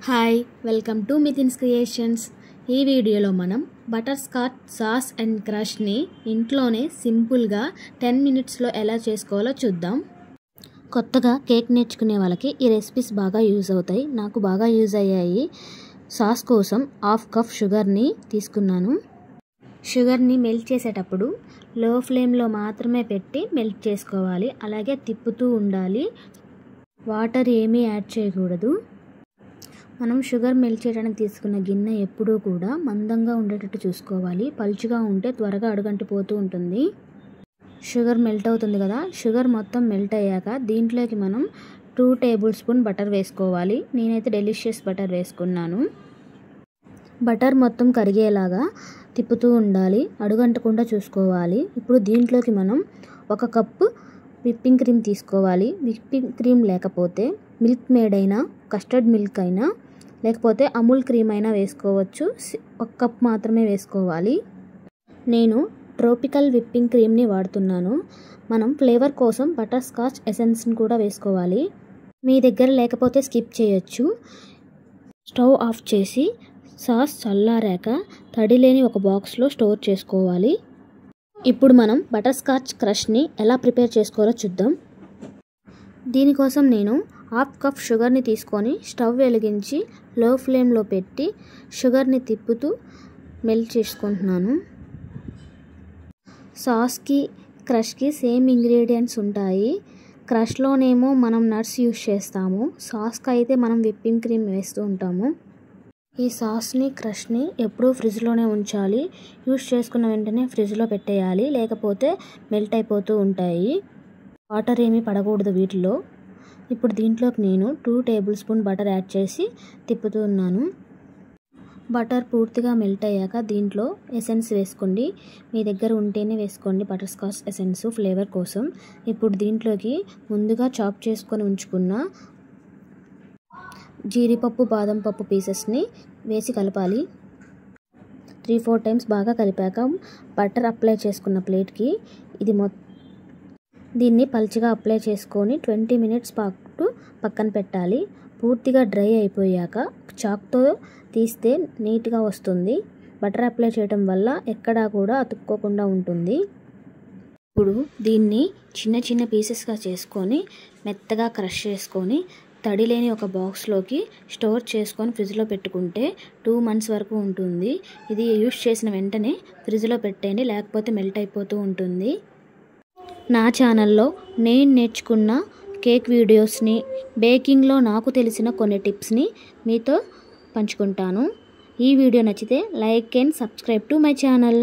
Hi welcome to Mithin's creations. ఈ వీడియోలో మనం బటర్ స్కాచ్ సాస్ అండ్ క్రష్ని ఇంట్లోనే సింపుల్గా 10 మినిట్స్లో ఎలా చేసుకోవాలో చూద్దాం. కొత్తగా కేక్ నేర్చుకునే వాళ్ళకి ఈ రెసిపీస్ బాగా యూజ్ అవుతాయి. నాకు బాగా యూజ్ అయ్యాయి. సాస్ కోసం 1/2 కప్ షుగర్ని తీసుకున్నాను. షుగర్ని మెల్ట్ చేసేటప్పుడు లో ఫ్లేమ్లో మాత్రమే పెట్టి మెల్ట్ చేసుకోవాలి. అలాగే తిప్పుతూ ఉండాలి. వాటర్ ఏమీ యాడ్ చేయకూడదు. మనం షుగర్ మెల్ట్ చేయడానికి తీసుకున్న గిన్నె ఎప్పుడూ కూడా మందంగా ఉండేటట్టు చూసుకోవాలి. పలుచగా ఉంటే త్వరగా అడుగంటిపోతూ ఉంటుంది. షుగర్ మెల్ట్ అవుతుంది కదా, షుగర్ మొత్తం మెల్ట్ అయ్యాక దీంట్లోకి మనం 2 టేబుల్ స్పూన్ బటర్ వేసుకోవాలి. నేనైతే డెలిషియస్ బటర్ వేసుకున్నాను. బటర్ మొత్తం కరిగేలాగా తిప్పుతూ ఉండాలి, అడుగంటకుండా చూసుకోవాలి. ఇప్పుడు దీంట్లోకి మనం 1 కప్పు విప్పింగ్ క్రీమ్ తీసుకోవాలి. విప్పింగ్ క్రీమ్ లేకపోతే మిల్క్ మేడ్ అయినా, కస్టర్డ్ మిల్క్ అయినా, లేకపోతే అమూల్ క్రీమ్ అయినా వేసుకోవచ్చు. 1 కప్ మాత్రమే వేసుకోవాలి. నేను ట్రోపికల్ విప్పింగ్ క్రీమ్ని వాడుతున్నాను. మనం ఫ్లేవర్ కోసం బటర్ స్కాచ్ ఎసెన్స్ని కూడా వేసుకోవాలి. మీ దగ్గర లేకపోతే స్కిప్ చేయొచ్చు. స్టవ్ ఆఫ్ చేసి సాస్ చల్లారాక తడి లేని ఒక బాక్స్లో స్టోర్ చేసుకోవాలి. ఇప్పుడు మనం బటర్ స్కాచ్ క్రష్ని ఎలా ప్రిపేర్ చేసుకోవాలో చూద్దాం. దీనికోసం నేను 1/2 కప్ షుగర్ని తీసుకొని స్టవ్ వెలిగించి లో ఫ్లేమ్లో పెట్టి షుగర్ని తిప్పుతూ మెల్ట్ చేసుకుంటున్నాను. సాస్కి క్రష్కి సేమ్ ఇంగ్రీడియంట్స్ ఉంటాయి. క్రష్లోనేమో మనం నట్స్ యూస్ చేస్తాము, సాస్కి అయితే మనం విప్పింగ్ క్రీమ్ వేస్తూ ఉంటాము. ఈ సాస్ని క్రష్ని ఎప్పుడూ ఫ్రిడ్జ్లోనే ఉంచాలి. యూస్ చేసుకున్న వెంటనే ఫ్రిడ్జ్లో పెట్టేయాలి, లేకపోతే మెల్ట్ అయిపోతూ ఉంటాయి. వాటర్ ఏమీ పడకూడదు వీటిలో. ఇప్పుడు దీంట్లోకి నేను 2 టేబుల్ స్పూన్ బటర్ యాడ్ చేసి తిప్పుతూ ఉన్నాను. బటర్ పూర్తిగా మెల్ట్ అయ్యాక దీంట్లో ఎసెన్స్ వేసుకోండి. మీ దగ్గర ఉంటేనే వేసుకోండి బటర్ స్కాచ్ ఎసెన్స్ ఫ్లేవర్ కోసం. ఇప్పుడు దీంట్లోకి ముందుగా చాప్ చేసుకొని ఉంచుకున్న జీడిపప్పు, బాదం పప్పు పీసెస్ని వేసి కలపాలి. 3-4 టైమ్స్ బాగా కలిపాక బటర్ అప్లై చేసుకున్న ప్లేట్కి దీన్ని పల్చగా అప్లై చేసుకొని 20 మినిట్స్ పాటు పక్కన పెట్టాలి. పూర్తిగా డ్రై అయిపోయాక చాక్తో తీస్తే నీట్గా వస్తుంది. బటర్ అప్లై చేయడం వల్ల ఎక్కడా కూడా అతుక్కోకుండా ఉంటుంది. ఇప్పుడు దీన్ని చిన్న చిన్న పీసెస్గా చేసుకొని మెత్తగా క్రష్ చేసుకొని తడి లేని ఒక బాక్స్లోకి స్టోర్ చేసుకొని ఫ్రిడ్జ్లో పెట్టుకుంటే 2 మంత్స్ వరకు ఉంటుంది. ఇది యూస్ చేసిన వెంటనే ఫ్రిడ్జ్లో పెట్టండి, లేకపోతే మెల్ట్ అయిపోతూ ఉంటుంది. నా ఛానల్లో నేను నేర్చుకున్న కేక్ వీడియోస్ని, బేకింగ్లో నాకు తెలిసిన కొన్ని టిప్స్ని మీతో పంచుకుంటాను. ఈ వీడియో నచ్చితే like and subscribe to my channel.